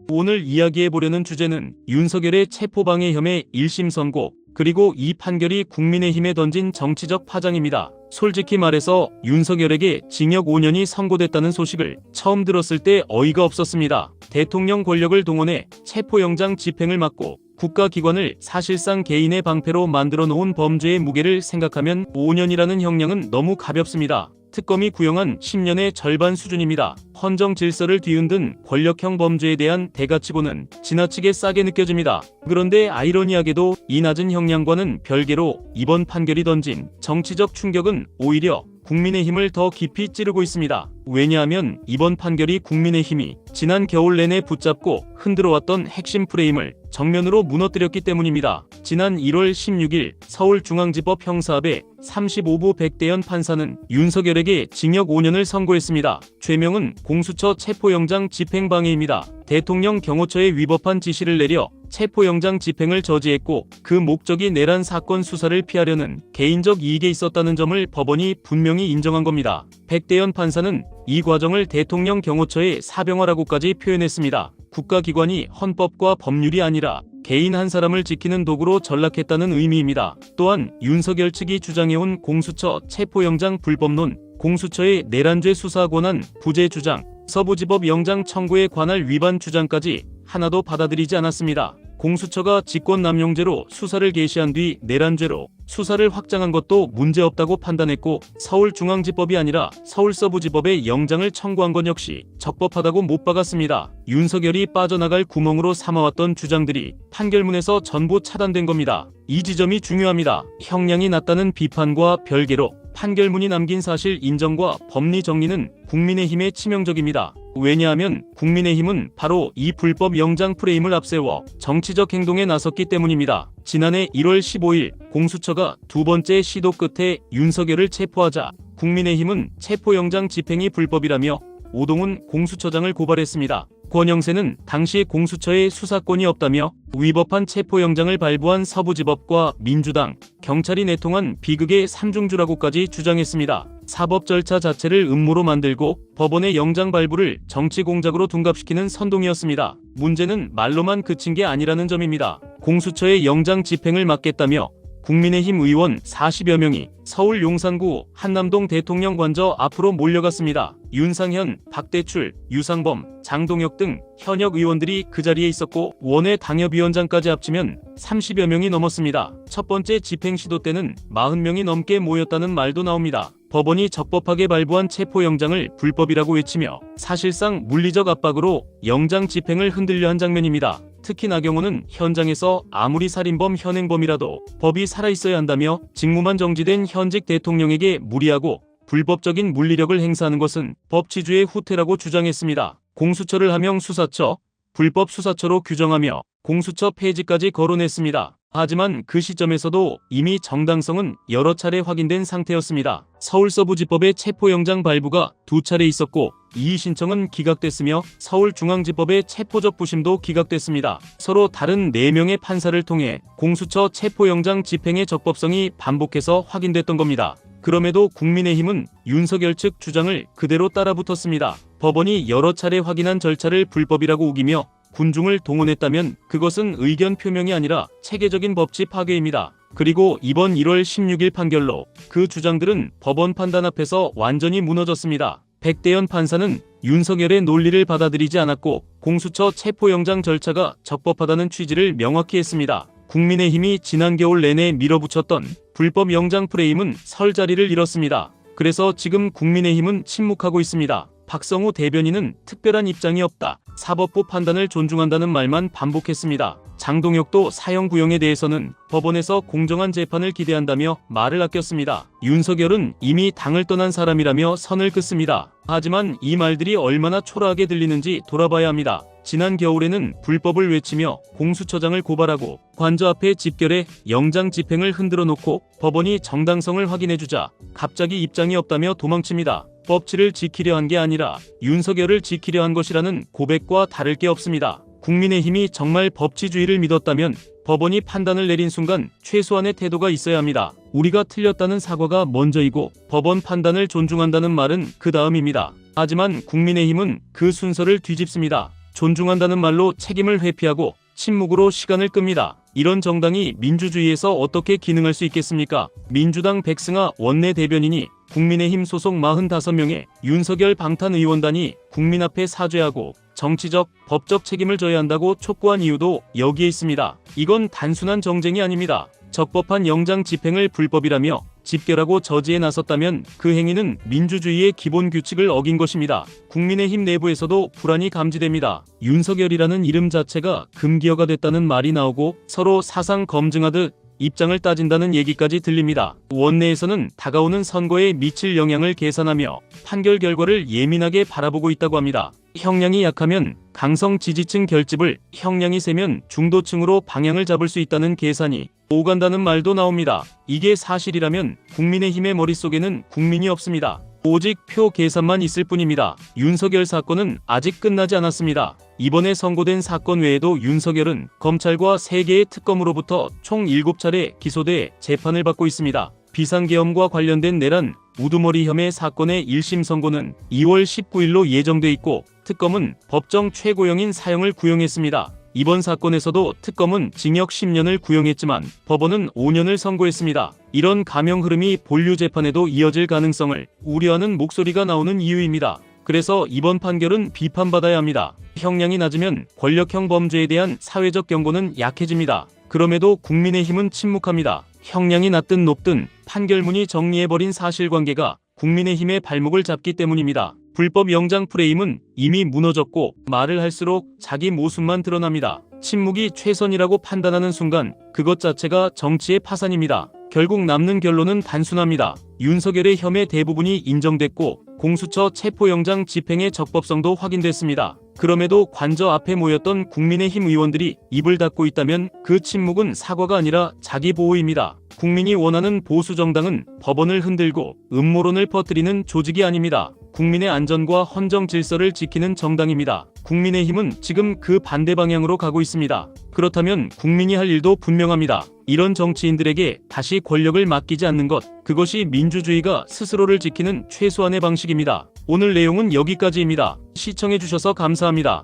오늘 이야기해보려는 주제는 윤석열의 체포방해 혐의 1심 선고, 그리고 이 판결이 국민의힘에 던진 정치적 파장입니다. 솔직히 말해서 윤석열에게 징역 5년이 선고됐다는 소식을 처음 들었을 때 어이가 없었습니다. 대통령 권력을 동원해 체포영장 집행을 막고 국가기관을 사실상 개인의 방패로 만들어 놓은 범죄의 무게를 생각하면 5년이라는 형량은 너무 가볍습니다. 특검이 구형한 10년의 절반 수준입니다. 헌정 질서를 뒤흔든 권력형 범죄에 대한 대가치고는 지나치게 싸게 느껴집니다. 그런데 아이러니하게도 이 낮은 형량과는 별개로 이번 판결이 던진 정치적 충격은 오히려 국민의힘을 더 깊이 찌르고 있습니다. 왜냐하면 이번 판결이 국민의힘이 지난 겨울 내내 붙잡고 흔들어왔던 핵심 프레임을 정면으로 무너뜨렸기 때문입니다. 지난 1월 16일 서울중앙지법 형사합의 35부 백대현 판사는 윤석열에게 징역 5년을 선고했습니다. 죄명은 공수처 체포영장 집행방해입니다. 대통령 경호처에 위법한 지시를 내려 체포영장 집행을 저지했고 그 목적이 내란 사건 수사를 피하려는 개인적 이익에 있었다는 점을 법원이 분명히 인정한 겁니다. 백대현 판사는 이 과정을 대통령 경호처의 사병화라고까지 표현했습니다. 국가기관이 헌법과 법률이 아니라 개인 한 사람을 지키는 도구로 전락했다는 의미입니다. 또한 윤석열 측이 주장해온 공수처 체포영장 불법론, 공수처의 내란죄 수사 권한 부재 주장, 서부지법 영장 청구에 관할 위반 주장까지 하나도 받아들이지 않았습니다. 공수처가 직권남용죄로 수사를 개시한 뒤 내란죄로 수사를 확장한 것도 문제없다고 판단했고 서울중앙지법이 아니라 서울서부지법에 영장을 청구한 건 역시 적법하다고 못 박았습니다. 윤석열이 빠져나갈 구멍으로 삼아왔던 주장들이 판결문에서 전부 차단된 겁니다. 이 지점이 중요합니다. 형량이 낮다는 비판과 별개로 판결문이 남긴 사실 인정과 법리 정리는 국민의힘에 치명적입니다. 왜냐하면 국민의힘은 바로 이 불법 영장 프레임을 앞세워 정치적 행동에 나섰기 때문입니다. 지난해 1월 15일 공수처가 두 번째 시도 끝에 윤석열을 체포하자 국민의힘은 체포영장 집행이 불법이라며 오동훈 공수처장을 고발했습니다. 권영세는 당시 공수처에 수사권이 없다며 위법한 체포영장을 발부한 서부지법과 민주당, 경찰이 내통한 비극의 삼중주라고까지 주장했습니다. 사법 절차 자체를 음모로 만들고 법원의 영장 발부를 정치 공작으로 둔갑시키는 선동이었습니다. 문제는 말로만 그친 게 아니라는 점입니다. 공수처의 영장 집행을 막겠다며 국민의힘 의원 40여 명이 서울 용산구 한남동 대통령 관저 앞으로 몰려갔습니다. 윤상현, 박대출, 유상범, 장동혁 등 현역 의원들이 그 자리에 있었고 원외 당협위원장까지 합치면 30여 명이 넘었습니다. 첫 번째 집행 시도 때는 40명이 넘게 모였다는 말도 나옵니다. 법원이 적법하게 발부한 체포영장을 불법이라고 외치며 사실상 물리적 압박으로 영장 집행을 흔들려 한 장면입니다. 특히 나경원은 현장에서 아무리 살인범 현행범이라도 법이 살아있어야 한다며 직무만 정지된 현직 대통령에게 무리하고 불법적인 물리력을 행사하는 것은 법치주의 후퇴라고 주장했습니다. 공수처를 하명 수사처, 불법 수사처로 규정하며 공수처 폐지까지 거론했습니다. 하지만 그 시점에서도 이미 정당성은 여러 차례 확인된 상태였습니다. 서울서부지법의 체포영장 발부가 2차례 있었고 이의 신청은 기각됐으며 서울중앙지법의 체포적 부심도 기각됐습니다. 서로 다른 4명의 판사를 통해 공수처 체포영장 집행의 적법성이 반복해서 확인됐던 겁니다. 그럼에도 국민의힘은 윤석열 측 주장을 그대로 따라붙었습니다. 법원이 여러 차례 확인한 절차를 불법이라고 우기며 군중을 동원했다면 그것은 의견 표명이 아니라 체계적인 법치 파괴입니다. 그리고 이번 1월 16일 판결로 그 주장들은 법원 판단 앞에서 완전히 무너졌습니다. 백대현 판사는 윤석열의 논리를 받아들이지 않았고 공수처 체포영장 절차가 적법하다는 취지를 명확히 했습니다. 국민의힘이 지난 겨울 내내 밀어붙였던 불법 영장 프레임은 설 자리를 잃었습니다. 그래서 지금 국민의힘은 침묵하고 있습니다. 박성우 대변인은 특별한 입장이 없다. 사법부 판단을 존중한다는 말만 반복했습니다. 장동혁도 사형 구형에 대해서는 법원에서 공정한 재판을 기대한다며 말을 아꼈습니다. 윤석열은 이미 당을 떠난 사람이라며 선을 긋습니다. 하지만 이 말들이 얼마나 초라하게 들리는지 돌아봐야 합니다. 지난 겨울에는 불법을 외치며 공수처장을 고발하고 관저 앞에 집결해 영장 집행을 흔들어 놓고 법원이 정당성을 확인해주자 갑자기 입장이 없다며 도망칩니다. 법치를 지키려 한 게 아니라 윤석열을 지키려 한 것이라는 고백과 다를 게 없습니다. 국민의힘이 정말 법치주의를 믿었다면 법원이 판단을 내린 순간 최소한의 태도가 있어야 합니다. 우리가 틀렸다는 사과가 먼저이고 법원 판단을 존중한다는 말은 그 다음입니다. 하지만 국민의힘은 그 순서를 뒤집습니다. 존중한다는 말로 책임을 회피하고 침묵으로 시간을 끕니다. 이런 정당이 민주주의에서 어떻게 기능할 수 있겠습니까? 민주당 백승아 원내대변인이 국민의힘 소속 45명의 윤석열 방탄의원단이 국민 앞에 사죄하고 정치적, 법적 책임을 져야 한다고 촉구한 이유도 여기에 있습니다. 이건 단순한 정쟁이 아닙니다. 적법한 영장 집행을 불법이라며 집결하고 저지에 나섰다면 그 행위는 민주주의의 기본 규칙을 어긴 것입니다. 국민의힘 내부에서도 불안이 감지됩니다. 윤석열이라는 이름 자체가 금기어가 됐다는 말이 나오고 서로 사상 검증하듯 입장을 따진다는 얘기까지 들립니다. 원내에서는 다가오는 선거에 미칠 영향을 계산하며 판결 결과를 예민하게 바라보고 있다고 합니다. 형량이 약하면 강성 지지층 결집을, 형량이 세면 중도층으로 방향을 잡을 수 있다는 계산이 오간다는 말도 나옵니다. 이게 사실이라면 국민의힘의 머릿속에는 국민이 없습니다. 오직 표 계산만 있을 뿐입니다. 윤석열 사건은 아직 끝나지 않았습니다. 이번에 선고된 사건 외에도 윤석열은 검찰과 3개의 특검으로부터 총 7차례 기소돼 재판을 받고 있습니다. 비상계엄과 관련된 내란, 우두머리 혐의 사건의 1심 선고는 2월 19일로 예정돼 있고 특검은 법정 최고형인 사형을 구형했습니다. 이번 사건에서도 특검은 징역 10년을 구형했지만 법원은 5년을 선고했습니다. 이런 감형 흐름이 본류 재판에도 이어질 가능성을 우려하는 목소리가 나오는 이유입니다. 그래서 이번 판결은 비판받아야 합니다. 형량이 낮으면 권력형 범죄에 대한 사회적 경고는 약해집니다. 그럼에도 국민의힘은 침묵합니다. 형량이 낮든 높든 판결문이 정리해버린 사실관계가 국민의힘의 발목을 잡기 때문입니다. 불법 영장 프레임은 이미 무너졌고 말을 할수록 자기 모습만 드러납니다. 침묵이 최선이라고 판단하는 순간 그것 자체가 정치의 파산입니다. 결국 남는 결론은 단순합니다. 윤석열의 혐의 대부분이 인정됐고 공수처 체포영장 집행의 적법성도 확인됐습니다. 그럼에도 관저 앞에 모였던 국민의힘 의원들이 입을 닫고 있다면 그 침묵은 사과가 아니라 자기 보호입니다. 국민이 원하는 보수정당은 법원을 흔들고 음모론을 퍼뜨리는 조직이 아닙니다. 국민의 안전과 헌정 질서를 지키는 정당입니다. 국민의힘은 지금 그 반대 방향으로 가고 있습니다. 그렇다면 국민이 할 일도 분명합니다. 이런 정치인들에게 다시 권력을 맡기지 않는 것, 그것이 민주주의가 스스로를 지키는 최소한의 방식입니다. 오늘 내용은 여기까지입니다. 시청해주셔서 감사합니다.